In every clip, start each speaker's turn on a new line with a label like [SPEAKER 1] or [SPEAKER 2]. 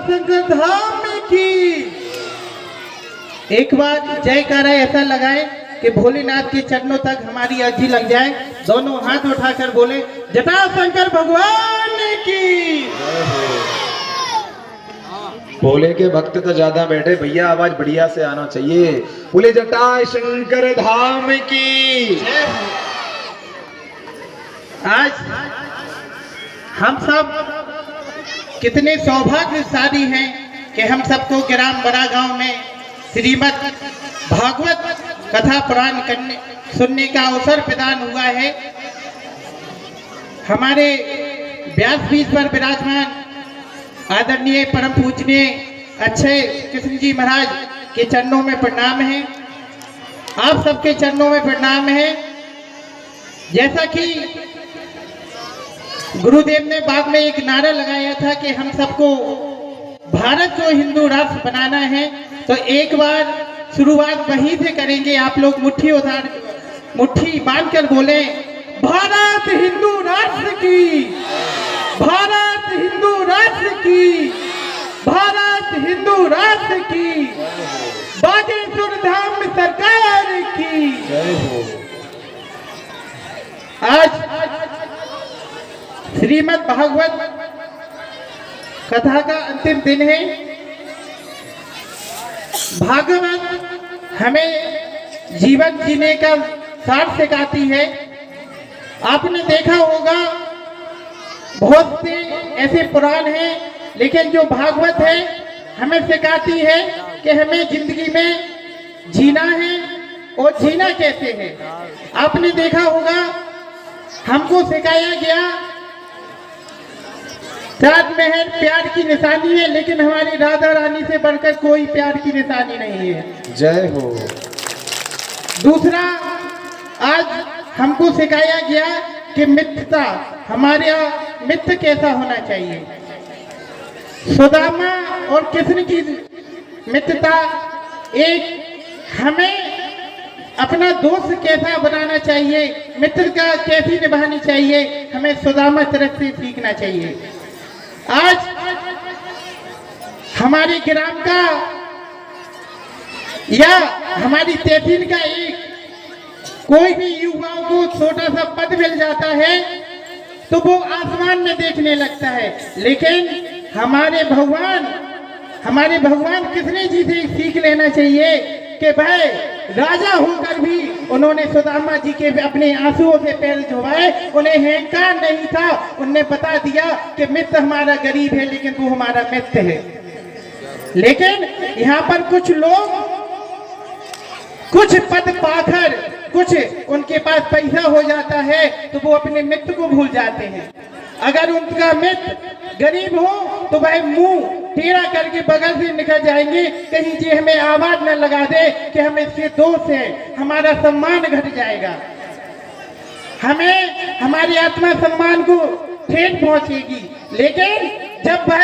[SPEAKER 1] शंकर धाम की। एक बार जयकारा ऐसा लगाए कि भोलेनाथ के चरणों तक हमारी अर्जी लग जाए। दोनों हाथ उठाकर बोले जटा शंकर भगवान की।
[SPEAKER 2] भोले के भक्त तो ज्यादा बैठे भैया, आवाज बढ़िया से आना चाहिए। बोले जटा शंकर धाम की।
[SPEAKER 1] आज हम सब कितने सौभाग्यशाली हैं कि हम सबको ग्राम बड़ा गांव में श्रीमद् भागवत कथा पुराण सुनने का अवसर प्रदान हुआ है। हमारे व्यासपीठ पर विराजमान आदरणीय परम पूजनीय अक्षय कृष्ण जी महाराज के चरणों में प्रणाम है। आप सबके चरणों में प्रणाम है। जैसा कि गुरुदेव ने बाद में एक नारा लगाया था कि हम सबको भारत को हिंदू राष्ट्र बनाना है, तो एक बार शुरुआत वहीं से करेंगे। आप लोग मुट्ठी बांधकर बोले भारत हिंदू राष्ट्र की, भारत हिंदू राष्ट्र की, भारत हिंदू राष्ट्र की, बागेश्वर धाम सरकार की। आज श्रीमद् भागवत कथा का अंतिम दिन है। भागवत हमें जीवन जीने का सार सिखाती है। आपने देखा होगा बहुत से ऐसे पुराण हैं, लेकिन जो भागवत है हमें सिखाती है कि हमें जिंदगी में जीना है और जीना कैसे है। आपने देखा होगा हमको सिखाया गया चाँद महल प्यार की निशानी है, लेकिन हमारी राधा रानी से बढ़कर कोई प्यार की निशानी नहीं है।
[SPEAKER 2] जय हो।
[SPEAKER 1] दूसरा, आज हमको सिखाया गया कि मित्रता, हमारे मित्र कैसा होना चाहिए। सुदामा और कृष्ण की मित्रता, एक हमें अपना दोस्त कैसा बनाना चाहिए, मित्र का कैसी निभानी चाहिए, हमें सुदामा तरफ से सीखना चाहिए। आज हमारे ग्राम का या हमारी तहसील का एक कोई भी युवाओं को छोटा सा पद मिल जाता है तो वो आसमान में देखने लगता है, लेकिन हमारे भगवान कृष्ण जी से सीख लेना चाहिए कि भाई राजा होकर भी उन्होंने सुदामा जी के अपने आंसुओं से पैर धोवाए। उन्हें अहंकार नहीं था, उन्हें बता दिया कि मित्र हमारा गरीब है लेकिन वो हमारा मित्र है। लेकिन यहाँ पर कुछ लोग कुछ पद पाकर, कुछ उनके पास पैसा हो जाता है तो वो अपने मित्र को भूल जाते हैं। अगर उनका मित्र गरीब हो तो वह मुंह टेढ़ा करके बगल से निकल जाएंगे, कहीं ये हमें आवाज न लगा दे कि हम इसके दोस्त हैं, हमारा सम्मान घट जाएगा, हमें हमारी आत्मा सम्मान को ठेठ पहुंचेगी। लेकिन जब वह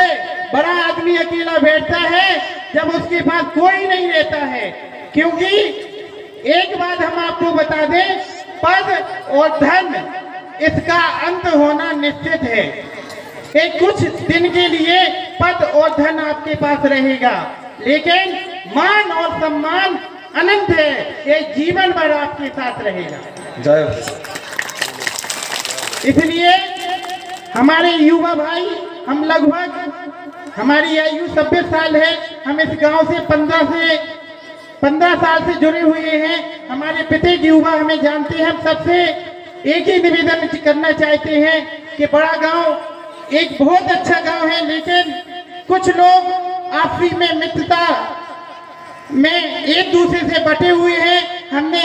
[SPEAKER 1] बड़ा आदमी अकेला बैठता है, जब उसके पास कोई नहीं रहता है, क्योंकि एक बात हम आपको बता दें, पद और धन इसका अंत होना निश्चित है। एक कुछ दिन के लिए पद और धन आपके पास रहेगा, लेकिन मान और सम्मान अनंत है, ये जीवन भर आपके साथ रहेगा।
[SPEAKER 2] जय।
[SPEAKER 1] इसलिए हमारे युवा भाई, हम लगभग हमारी आयु 26 साल है, हम इस गांव से 15 साल से जुड़े हुए हैं। हमारे पिता की युवा हमें जानते हैं। हम सबसे एक ही निवेदन करना चाहते हैं कि बड़ा गांव एक बहुत अच्छा गांव है, लेकिन कुछ लोग आपसी में मित्रता में एक दूसरे से बटे हुए हैं। हमने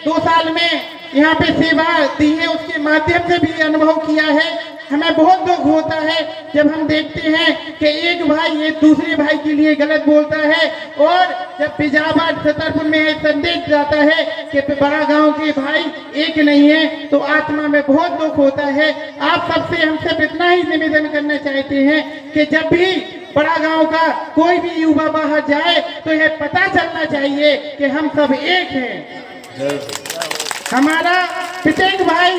[SPEAKER 1] 2 साल में यहाँ पे सेवा दी है, उसके माध्यम से भी अनुभव किया है। हमें बहुत दुख होता है जब हम देखते हैं कि एक भाई एक दूसरे भाई के लिए गलत बोलता है, और जब पिजावर छतरपुर में संदेश जाता है कि बड़ा गांव के भाई एक नहीं है, तो आत्मा में बहुत दुख होता है। आप सबसे हम सब इतना ही निवेदन करना चाहते हैं कि जब भी बड़ा गांव का कोई भी युवा बाहर जाए तो यह पता चलना चाहिए कि हम सब एक हैं, हमारा प्रत्येक भाई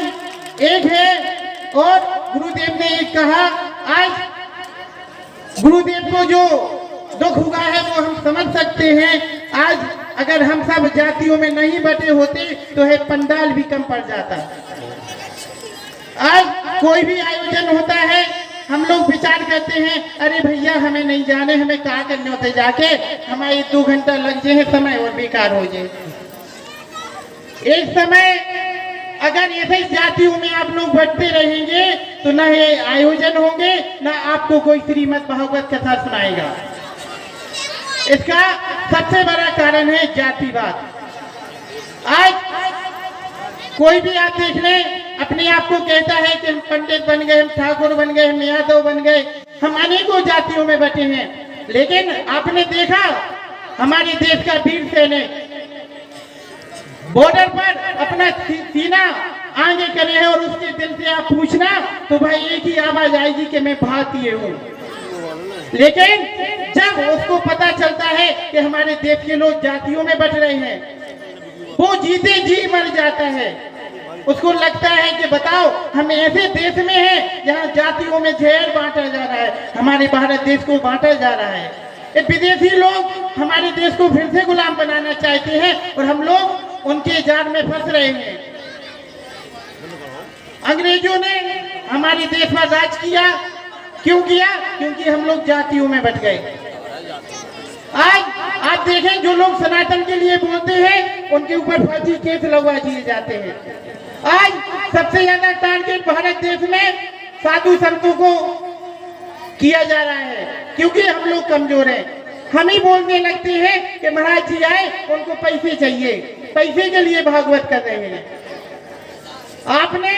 [SPEAKER 1] एक है। और गुरुदेव ने एक कहा, आज गुरुदेव को जो दुख हुआ है वो हम समझ सकते हैं। आज अगर हम सब जातियों में नहीं बटे होते तो है पंडाल भी कम पड़ जाता। आज कोई भी आयोजन होता है हम लोग विचार करते हैं, अरे भैया हमें नहीं जाने, हमें क्या करने होते जाके, हमारे 2 घंटा लग जाए समय और बेकार हो जाए। एक समय अगर ऐसे जातियों में आप लोग बढ़ते रहेंगे तो न ये आयोजन होंगे, न आपको कोई श्रीमद् भागवत कथा सुनाएगा। इसका सबसे बड़ा कारण है जातिवाद। आज कोई भी आप देख लें, अपने आप को कहता है कि हम पंडित बन गए, हम ठाकुर बन गए, हम यादव बन गए, हम अनेकों जातियों में बटे हैं। लेकिन आपने देखा हमारे देश का वीर सैनिक बॉर्डर पर अपना सीना आगे करे है और उसके दिल से आप पूछना तो भाई एक ही आवाज आएगी कि मैं भारतीय हूँ। लेकिन जब उसको पता चलता है कि हमारे देश के लोग जातियों में बट रहे हैं, वो जीते जी मर जाता है। उसको लगता है कि बताओ हम ऐसे देश में हैं जहाँ जातियों में जहर बांटा जा रहा है, हमारे भारत देश को बांटा जा रहा है। ये विदेशी लोग हमारे देश को फिर से गुलाम बनाना चाहते हैं और हम लोग उनके जाल में फंस रहे हैं। अंग्रेजों ने हमारे देश पर राज किया, क्यों किया? क्योंकि हम लोग जातियों में बट गए। आज आप देखें जो लोग सनातन के लिए बोलते हैं उनके ऊपर फर्जी केस लगवा दिए जाते हैं। आज सबसे ज्यादा टारगेट भारत देश में साधु संतों को किया जा रहा है, क्योंकि हम लोग कमजोर हैं। हम ही बोलने लगते हैं कि महाराज जी आए, उनको पैसे चाहिए, पैसे के लिए भागवत कर रहे हैं। आपने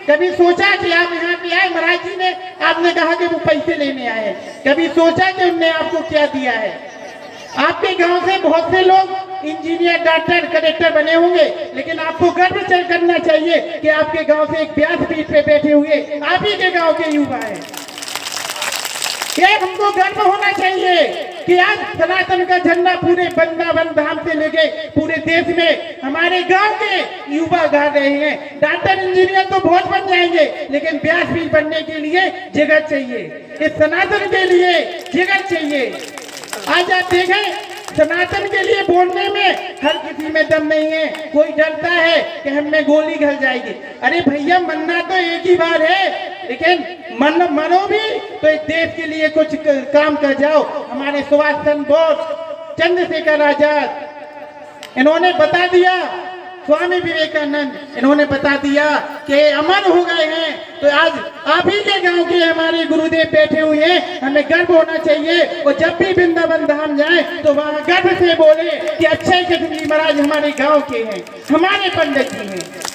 [SPEAKER 1] कभी सोचा कि आप यहाँ पे आए, महाराज जी ने आपने कहा कि वो पैसे लेने आए, कभी सोचा कि उनने आपको क्या दिया है? आपके गांव से बहुत से लोग इंजीनियर, डॉक्टर, कलेक्टर बने होंगे, लेकिन आपको गर्व करना चाहिए कि आपके गांव से एक व्यासपीठ पे बैठे हुए आप ही के गांव के युवा हैं। ये हमको गर्व होना चाहिए कि आज सनातन का झंडा पूरे वृंदावन धाम से लेके पूरे देश में हमारे गांव के युवा गा रहे हैं। डॉक्टर, इंजीनियर तो बहुत बन जाएंगे, लेकिन व्यासपीठ बनने के लिए जगत चाहिए, इस सनातन के लिए जगत चाहिए। आज आप देखें सनातन के लिए बोलने में हर किसी में दम नहीं है। कोई डरता है कि हमें गोली घल जाएगी। अरे भैया, मरना तो एक ही बार है, लेकिन मरो भी तो इस देश के लिए कुछ काम कर जाओ। हमारे सुभाष चंद्र बोस, चंद्रशेखर आजाद, इन्होंने बता दिया, स्वामी विवेकानंद, इन्होंने बता दिया कि अमर हो गए हैं। तो आज आप ही के गांव के हमारे गुरुदेव बैठे हुए हैं, हमें गर्व होना चाहिए। और जब भी वृंदावन धाम जाए तो वहाँ गर्व से बोले कि अक्षय कृष्ण महाराज हमारे गांव के हैं, हमारे पंडित जी हैं।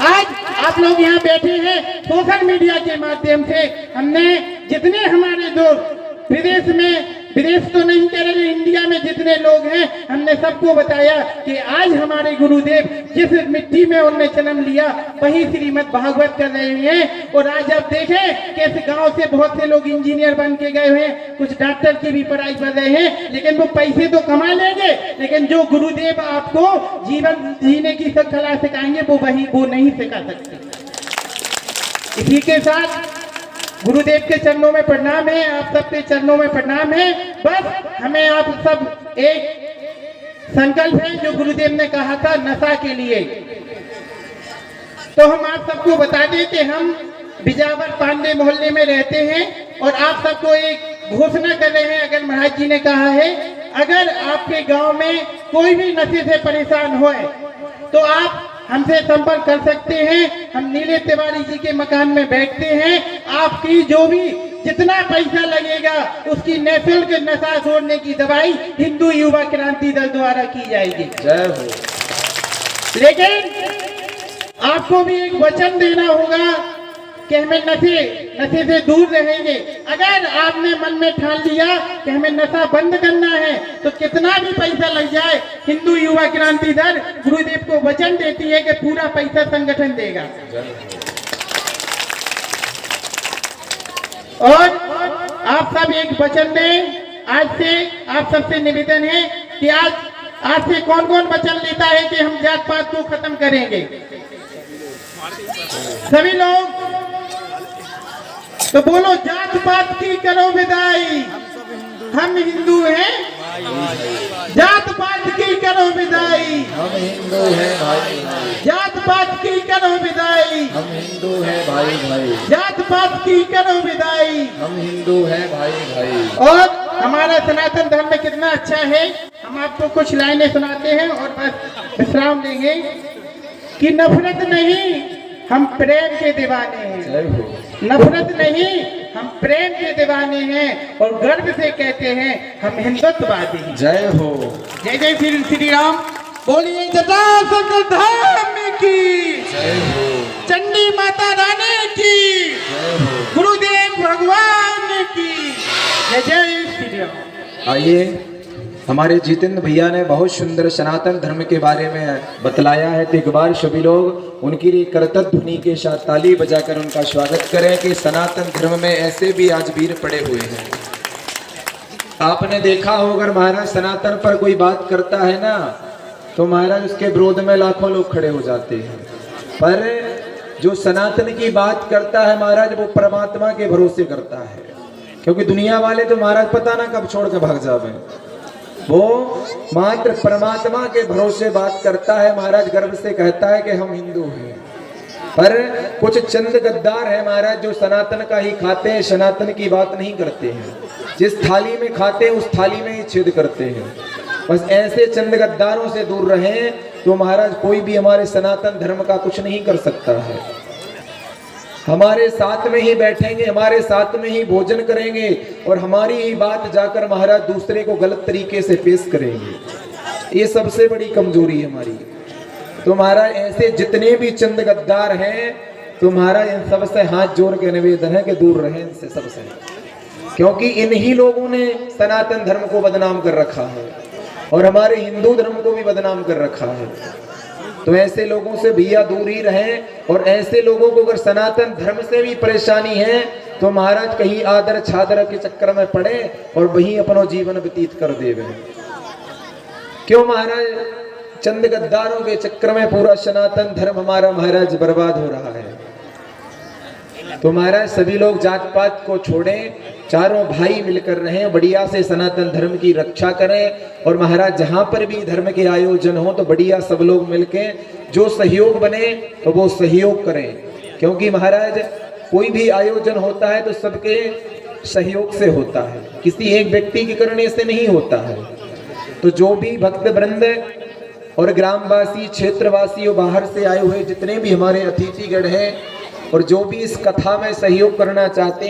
[SPEAKER 1] आज आप लोग यहाँ बैठे हैं, सोशल मीडिया के माध्यम से हमने जितने हमारे दोस्त विदेश तो नहीं कह रहे, इंडिया में जितने लोग हैं, हमने सबको बताया कि आज हमारे गुरुदेव जिस मिट्टी में उन्होंने जन्म लिया वही श्रीमद् भागवत कर रहे हैं। और आज आप देखें कि इस गांव से बहुत से लोग इंजीनियर बन के गए हुए हैं, कुछ डॉक्टर की भी पढ़ाई कर रहे हैं, लेकिन वो पैसे तो कमा लेंगे, लेकिन जो गुरुदेव आपको जीवन जीने की कला सिखाएंगे वो नहीं सिखा सकते। इसी के साथ गुरुदेव के चरणों में प्रणाम है, आप सबके चरणों में प्रणाम है। बस हमें आप सब एक संकल्प है जो गुरुदेव ने कहा था नशा के लिए, तो हम आप सबको बता दें कि हम बिजावर पांडे मोहल्ले में रहते हैं और आप सबको एक घोषणा कर रहे हैं। अगर महाराज जी ने कहा है अगर आपके गांव में कोई भी नशे से परेशान हो तो आप हमसे संपर्क कर सकते हैं। हम नीले तिवारी जी के मकान में बैठते हैं। आपकी जो भी जितना पैसा लगेगा उसकी निःशुल्क नशा छोड़ने की दवाई हिंदू युवा क्रांति दल द्वारा की जाएगी।
[SPEAKER 2] जय हो।
[SPEAKER 1] लेकिन आपको भी एक वचन देना होगा कि हमें नशे से दूर रहेंगे। अगर आपने मन में ठान लिया कि हमें नशा बंद करना है तो कितना भी पैसा लग जाए, हिंदू युवा क्रांति दल गुरुदेव को वचन देती है कि पूरा पैसा संगठन देगा। और आप सब एक वचन दें। आज से आप सबसे निवेदन है कि आज से कौन कौन वचन लेता है कि हम जात पात को खत्म करेंगे। सभी लोग तो बोलो जात पात की करो विदाई, हम हिंदू हैं। जात पात की करो विदाई,
[SPEAKER 2] हम हिंदू हैं भाई भाई।
[SPEAKER 1] जात पात की करो विदाई,
[SPEAKER 2] हम हिंदू हैं भाई भाई।
[SPEAKER 1] जात पात की करो विदाई।
[SPEAKER 2] हम हिंदू हैं भाई भाई।
[SPEAKER 1] और हमारा सनातन धर्म कितना अच्छा है। हम आपको कुछ लाइनें सुनाते हैं और बस विश्राम लेंगे कि नफरत नहीं, हम प्रेम के दीवाने हैं।
[SPEAKER 2] जय हो।
[SPEAKER 1] नफरत नहीं, हम प्रेम के दीवाने हैं और गर्व से कहते हैं हम हिंदुत्ववादी हैं।
[SPEAKER 2] जय हो।
[SPEAKER 1] जय जय श्री राम। बोलिए जटाशंकर धाम की,
[SPEAKER 2] जय हो।
[SPEAKER 1] चंडी माता रानी की,
[SPEAKER 2] जय हो।
[SPEAKER 1] गुरुदेव भगवान की जय जय श्री राम।
[SPEAKER 2] आइए, हमारे जितेंद्र भैया ने बहुत सुंदर सनातन धर्म के बारे में बतलाया है, तो एक बार सभी लोग उनकी लिए करतब ध्वनि के साथ ताली बजाकर उनका स्वागत करें कि सनातन धर्म में ऐसे भी आज वीर पड़े हुए हैं। आपने देखा हो, अगर महाराज सनातन पर कोई बात करता है ना, तो महाराज उसके विरोध में लाखों लोग खड़े हो जाते हैं, पर जो सनातन की बात करता है महाराज, वो परमात्मा के भरोसे करता है। क्योंकि दुनिया वाले तो महाराज पता ना कब छोड़ के भाग जावे, वो मात्र परमात्मा के भरोसे बात करता है। महाराज गर्व से कहता है कि हम हिंदू हैं। पर कुछ चंद गद्दार हैं महाराज, जो सनातन का ही खाते हैं, सनातन की बात नहीं करते हैं। जिस थाली में खाते हैं उस थाली में ही छेद करते हैं। बस ऐसे चंद गद्दारों से दूर रहें तो महाराज कोई भी हमारे सनातन धर्म का कुछ नहीं कर सकता है। हमारे साथ में ही बैठेंगे, हमारे साथ में ही भोजन करेंगे और हमारी ही बात जाकर महाराज दूसरे को गलत तरीके से पेश करेंगे। ये सबसे बड़ी कमजोरी है हमारी। तो महाराज ऐसे जितने भी चंद गद्दार हैं, तो महाराज इन सबसे हाथ जोड़ के निवेदन है कि दूर रहें इनसे सबसे, क्योंकि इन्हीं लोगों ने सनातन धर्म को बदनाम कर रखा है और हमारे हिंदू धर्म को भी बदनाम कर रखा है। तो ऐसे लोगों से भैया दूर ही रहें। और ऐसे लोगों को अगर सनातन धर्म से भी परेशानी है तो महाराज कहीं आदर छादर के चक्कर में पड़े और वहीं अपना जीवन व्यतीत कर देवे। क्यों महाराज, चंद गद्दारों के चक्कर में पूरा सनातन धर्म हमारा महाराज बर्बाद हो रहा है। तो महाराज सभी लोग जात पात को छोड़ें, चारों भाई मिलकर रहें, बढ़िया से सनातन धर्म की रक्षा करें। और महाराज जहां पर भी धर्म के आयोजन हो तो बढ़िया सब लोग मिलके जो सहयोग बने तो वो सहयोग करें, क्योंकि महाराज कोई भी आयोजन होता है तो सबके सहयोग से होता है, किसी एक व्यक्ति के करने से नहीं होता है। तो जो भी भक्त वृंद और ग्रामवासी, क्षेत्रवासी और बाहर से आए हुए जितने भी हमारे अतिथिगण हैं और जो भी इस कथा में सहयोग करना चाहते हैं,